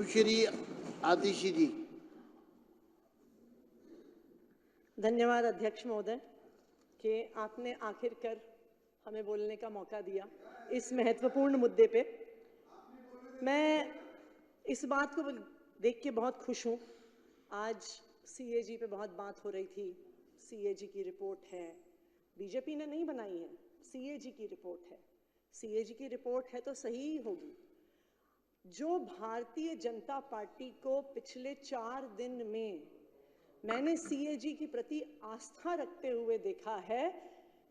सुश्री आतिशी जी। धन्यवाद अध्यक्ष महोदय कि आपने आखिरकार हमें बोलने का मौका दिया इस महत्वपूर्ण मुद्दे पे। मैं इस बात को देख के बहुत खुश हूँ। आज सीएजी पे बहुत बात हो रही थी। सीएजी की रिपोर्ट है, बीजेपी ने नहीं बनाई है, सीएजी की रिपोर्ट है। सीएजी की रिपोर्ट है तो सही ही होगी। जो भारतीय जनता पार्टी को पिछले 4 दिन में मैंने सीएजी की प्रति आस्था रखते हुए देखा है,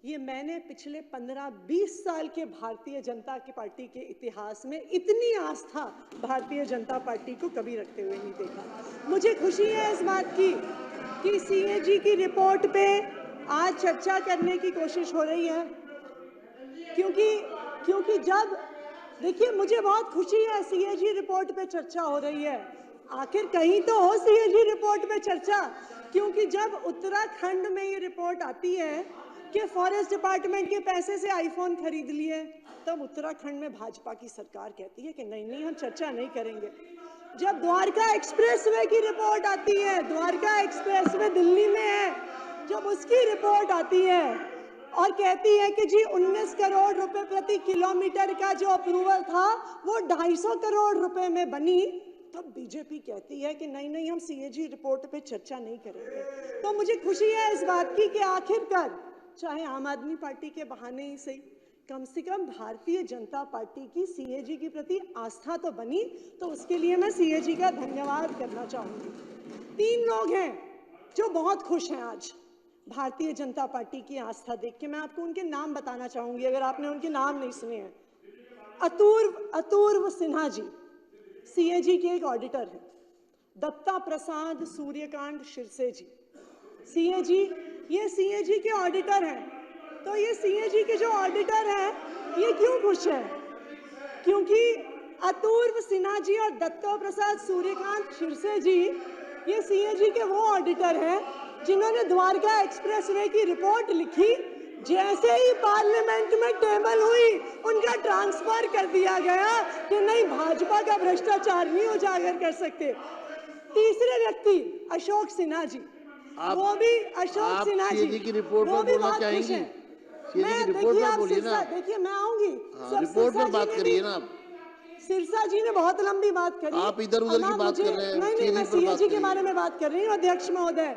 ये मैंने पिछले 15-20 साल के भारतीय जनता की पार्टी के इतिहास में इतनी आस्था भारतीय जनता पार्टी को कभी रखते हुए नहीं देखा। मुझे खुशी है इस बात की कि सीएजी की रिपोर्ट पे आज चर्चा करने की कोशिश हो रही है, क्योंकि जब देखिए मुझे बहुत खुशी है सीएजी रिपोर्ट पे चर्चा हो रही है। आखिर कहीं तो हो सीएजी रिपोर्ट पे चर्चा, क्योंकि जब उत्तराखंड में ये रिपोर्ट आती है कि फॉरेस्ट डिपार्टमेंट के पैसे से आईफोन खरीद लिए, तब उत्तराखंड में भाजपा की सरकार कहती है कि नहीं हम चर्चा नहीं करेंगे। जब द्वारका एक्सप्रेसवे की रिपोर्ट आती है, द्वारका एक्सप्रेसवे दिल्ली में है, जब उसकी रिपोर्ट आती है और कहती है कि जी 19 करोड़ रुपए प्रति किलोमीटर का जो अप्रूवल था वो 250 करोड़ रुपए में बनी, तब बीजेपी कहती है कि नहीं हम सीएजी रिपोर्ट पे चर्चा नहीं करेंगे। तो मुझे खुशी है इस बात की कि आखिरकार चाहे आम आदमी पार्टी के बहाने ही सही, कम से कम भारतीय जनता पार्टी की सीएजी के प्रति आस्था तो बनी। तो उसके लिए मैं सीएजी का धन्यवाद करना चाहूंगी। 3 लोग हैं जो बहुत खुश हैं आज भारतीय जनता पार्टी की आस्था देख के। मैं आपको उनके नाम बताना चाहूंगी अगर आपने उनके नाम नहीं सुने हैं। अतुर्व सिन्हा जी सीएजी के एक ऑडिटर हैं। दत्ता प्रसाद सूर्यकांत शिरसे जी सीएजी, ये सीएजी के ऑडिटर हैं। तो ये सीएजी के जो ऑडिटर हैं ये क्यों खुश हैं? क्योंकि अतुर्व सिन्हा जी और दत्ता प्रसाद सूर्यकांत शिरसे जी ये सीएजी के वो ऑडिटर हैं जिन्होंने द्वारका एक्सप्रेसवे की रिपोर्ट लिखी। जैसे ही पार्लियामेंट में टेबल हुई उनका ट्रांसफर कर दिया गया कि नहीं भाजपा का भ्रष्टाचार नहीं उजागर कर सकते। तीसरे व्यक्ति अशोक सिन्हा जी, वो भी अशोक सिन्हा जी की रिपोर्ट वो पर भी बोलना बहुत खुश चाहेंगी? हैं। रिपोर्ट पर बोलिए ना। देखिए मैं आऊंगी, रिपोर्ट पर बात करिए ना आप। सिरसा जी ने बहुत लंबी बात करी, आप इधर उधर की बात कर रहे हैं। नहीं मैं सीएजी के बारे में बात कर रही हूँ अध्यक्ष महोदय।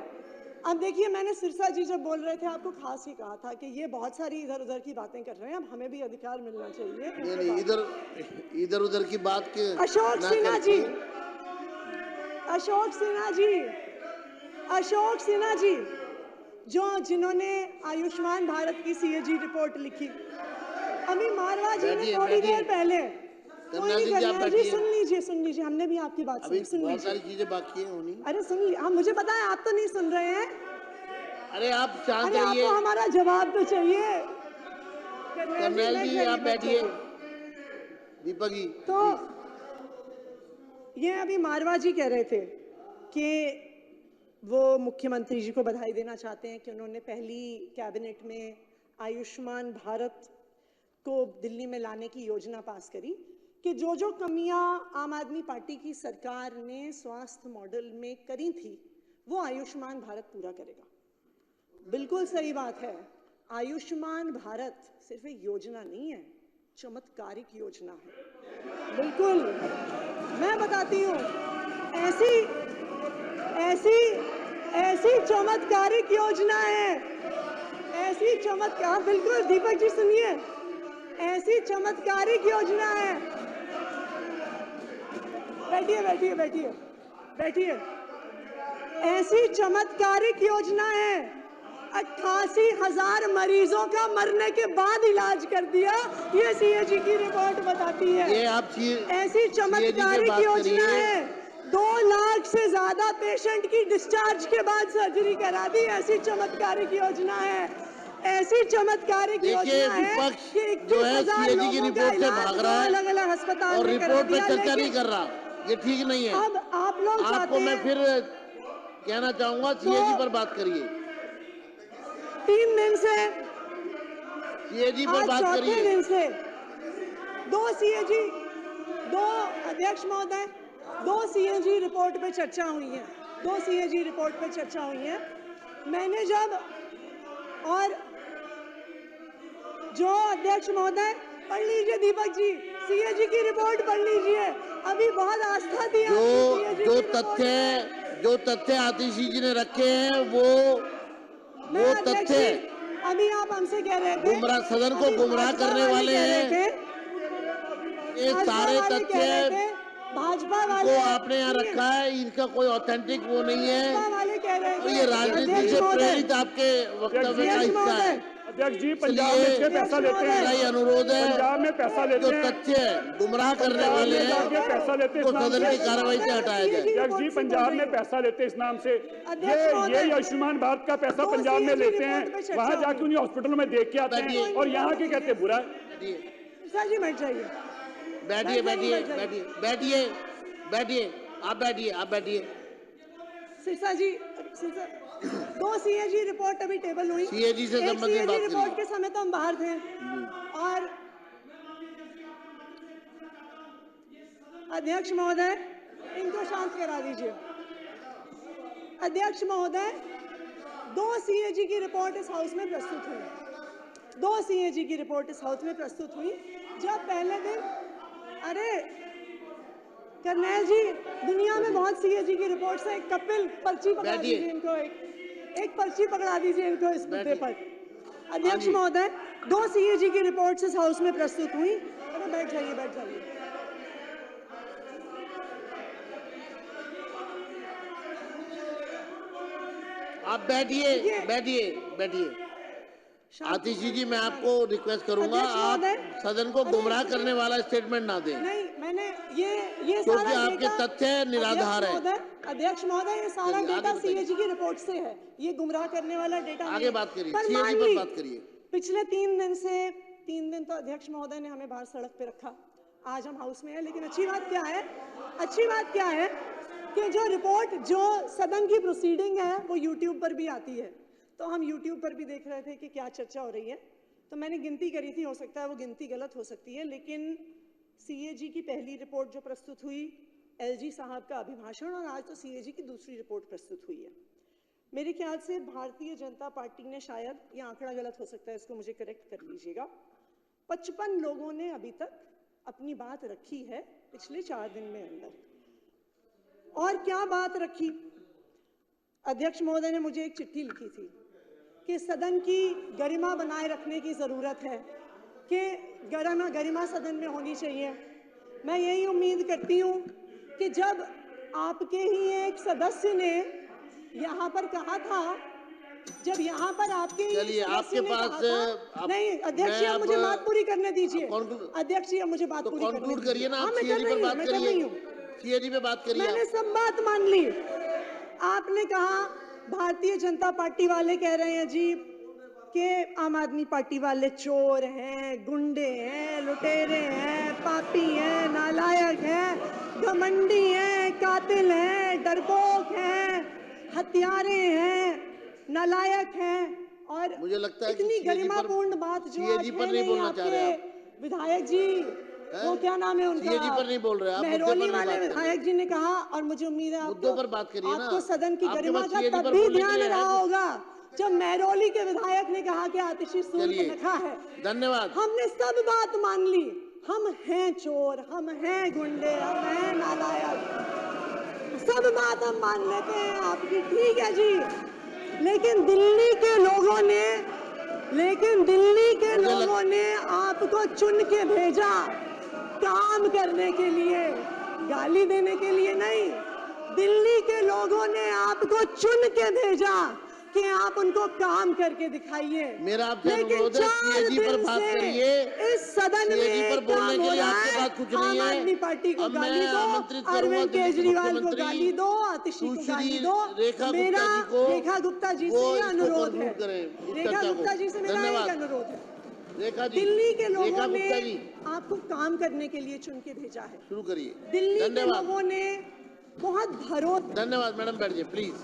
अब देखिए मैंने सिरसा जी जब बोल रहे थे आपको खास ही कहा था कि ये बहुत सारी इधर उधर की बातें कर रहे हैं, अब हमें भी अधिकार मिलना चाहिए। नहीं इधर उधर की बात के अशोक सिन्हा जी जिन्होंने आयुष्मान भारत की सीएजी रिपोर्ट लिखी। अभी मारवा जी ने थोड़ी देर पहले, सुन लीजिए हमने भी आपकी बात सुनी। बहुत सारी चीजें बाकी हैं होनी। अरे सुन लीजिए, हम मुझे पता है आप तो नहीं सुन रहे हैं। अरे आप शांत रहिए, आपको हमारा जवाब तो चाहिए। कर्नल जी आप बैठिए। दीपक जी तो ये अभी मारवा जी कह रहे थे कि वो मुख्यमंत्री जी को बधाई देना चाहते हैं कि उन्होंने पहली कैबिनेट में आयुष्मान भारत को दिल्ली में लाने की योजना पास करी, कि जो कमियां आम आदमी पार्टी की सरकार ने स्वास्थ्य मॉडल में करी थी वो आयुष्मान भारत पूरा करेगा। बिल्कुल सही बात है। आयुष्मान भारत सिर्फ एक योजना नहीं है, चमत्कारिक योजना है। बिल्कुल मैं बताती हूँ, ऐसी चमत्कारिक योजना है, ऐसी चमत्कार, बिल्कुल दीपक जी सुनिए, ऐसी चमत्कारिक योजना है। बैठिए। ऐसी चमत्कारिक योजना है, 88,000 मरीजों का मरने के बाद इलाज कर दिया, ये सीएजी की रिपोर्ट बताती है। ये आप ऐसी चमत्कारिक योजना है, 2 लाख से ज्यादा पेशेंट की डिस्चार्ज के बाद सर्जरी करा दी, ऐसी चमत्कारिक योजना है। ऐसी चमत्कारिक योजना है कि जो है सीएजी की रिपोर्ट से भाग रहा है, अलग-अलग अस्पताल और रिपोर्ट पे चर्चा नहीं कर रहा, ये ठीक नहीं है। अब आप लोग आपको मैं फिर कहना चाहूंगा सीएजी पर बात करिए। 3 दिन से सीएजी पर बात करिए। 4थे दिन से 2 सीएजी, 2 अध्यक्ष महोदय, दो सीएजी रिपोर्ट पे चर्चा हुई है, दो सीएजी रिपोर्ट पे चर्चा हुई है। मैंने जब और जो अध्यक्ष महोदय पढ़ लीजिए, दीपक जी सीएजी की रिपोर्ट पढ़ लीजिए, अभी बहुत आस्था थी जो तथ्य आतिशी जी ने रखे हैं वो तथ्य अभी आप हमसे कह रहे थे गुमराह, सदन को गुमराह करने वाले हैं। ये सारे तथ्य भाजपा को वाले आपने यहाँ रखा है, इनका कोई ऑथेंटिक वो नहीं है, वाले कह रहे और थे ये राजनीति से प्रेरित आपके वक्तव्य का हिस्सा है। अध्यक्ष जी, पंजाब में 6 पैसा लेते हैं, मेरा ये अनुरोध है, पंजाब में पैसा लेते जो हैं, तथ्य गुमराह करने वाले हैं पैसा लेते उनको सदन की कार्रवाई से हटाया जाए। अध्यक्ष जी, पंजाब में पैसा लेते हैं इस नाम से, ये आयुष्मान भारत का पैसा पंजाब में लेते हैं, वहाँ जाके उन्हीं हॉस्पिटलों में देख के आते हैं और यहाँ के कहते हैं बुरा है। सर जी बैठ जाइए, बैठिए बैठिए बैठिए बैठिए बैठिए आप बैठिए। सिरसा जी, दो सीएजी रिपोर्ट अभी टेबल हुई, सीएजी से संबंधित बात रिपोर्ट के समय तो हम बाहर थे और अध्यक्ष महोदय इनको शांत करा दीजिए। अध्यक्ष महोदय, दो सीएजी की रिपोर्ट इस हाउस में प्रस्तुत हुई, दो सीएजी की रिपोर्ट इस हाउस में प्रस्तुत हुई। जब पहले दिन, अरे करनैल जी, दुनिया में बहुत सीएजी की रिपोर्ट से एक कपिल पर्ची पकड़ा दीजिए इनको, एक पर्ची पकड़ा दीजिए इनको इस मुद्दे पर। अध्यक्ष महोदय, दो सीएजी की रिपोर्ट इस हाउस में प्रस्तुत हुई। अरे बैठ जाइए, बैठ जाइए। आप बैठिए। आतिशी जी, मैं आपको रिक्वेस्ट करूंगा, आप सदन को गुमराह करने वाला स्टेटमेंट ना दें। नहीं, मैंने ये क्योंकि आपके तथ्य निराधार है। अध्यक्ष महोदय, ये सारा डेटा सीएजी की रिपोर्ट से है, ये गुमराह करने वाला डेटा आगे बात करिए, सीएजी पर बात करिए। पिछले 3 दिन तो अध्यक्ष महोदय ने हमें बाहर सड़क पे रखा, आज हम हाउस में हैं। लेकिन अच्छी बात क्या है कि जो रिपोर्ट, जो सदन की प्रोसीडिंग है वो यूट्यूब पर भी आती है, तो हम यूट्यूब पर भी देख रहे थे कि क्या चर्चा हो रही है। तो मैंने गिनती करी थी, हो सकता है वो गिनती गलत हो सकती है, लेकिन सीएजी की पहली रिपोर्ट जो प्रस्तुत हुई, एलजी साहब का अभिभाषण, और आज तो सीएजी की दूसरी रिपोर्ट प्रस्तुत हुई है। मेरे ख्याल से भारतीय जनता पार्टी ने, शायद ये आंकड़ा गलत हो सकता है, इसको मुझे करेक्ट कर लीजिएगा, 55 लोगों ने अभी तक अपनी बात रखी है पिछले 4 दिन में अंदर। और क्या बात रखी? अध्यक्ष महोदय ने मुझे एक चिट्ठी लिखी थी कि सदन की गरिमा बनाए रखने की जरूरत है, कि गरिमा सदन में होनी चाहिए। मैं यही उम्मीद करती हूँ कि जब आपके ही एक सदस्य ने यहाँ पर कहा था, जब यहाँ पर आपके आपके पास नहीं, अध्यक्ष जी, मुझे बात पूरी करने दीजिए। अध्यक्ष जी, मुझे बात पूरी कंक्लूड करिए ना, मैं कर रही हूँ। सीएजी पे बात करिए। मैंने सब बात मान ली। आपने कहा भारतीय जनता पार्टी वाले कह रहे हैं जी कि आम आदमी पार्टी वाले चोर हैं, गुंडे हैं, लुटेरे हैं, पापी हैं, नालायक हैं, घमंडी हैं, कातिल हैं, डरपोक हैं, हत्यारे हैं, नालायक हैं। और मुझे लगता है इतनी गरिमापूर्ण बात जो आज है नहीं आपके विधायक जी, वो क्या नाम है उनका, सीएजी पर नहीं बोल रहे आप, मेहरौली वाले विधायक जी ने कहा। और मुझे उम्मीद है मुद्दों पर बात करिए ना, आपको सदन की गरिमा का तब भी ध्यान रहा होगा जब मेहरौली के विधायक ने कहा कि आतिशी सूर्यनखा है। धन्यवाद। हमने सब बात मान ली, हम हैं चोर, हम हैं गुंडे, हम हैं नालायक, सब बात हम मान लेते हैं आपकी, ठीक है जी। लेकिन दिल्ली के लोगों ने आपको चुन के भेजा काम करने के लिए, गाली देने के लिए नहीं। दिल्ली के लोगों ने आपको चुन के भेजा कि आप उनको काम करके दिखाइए। मेरा आपसे अनुरोध है, सीएजी पर बात करिए। इस सदन में पर बोलने के लिए आपके पास कुछ नहीं है। आम आदमी पार्टी को गाली दो, अरविंद केजरीवाल को गाली दो, आतिशी को गाली दो। मेरा रेखा गुप्ता जी से ये अनुरोध है, रेखा गुप्ता जी से मेरा एक अनुरोध है, दिल्ली के लोगों ने आपको काम करने के लिए चुन के भेजा है, शुरू करिए। दिल्ली के लोगों ने बहुत भरोसा। धन्यवाद मैडम, बैठ जाइए प्लीज।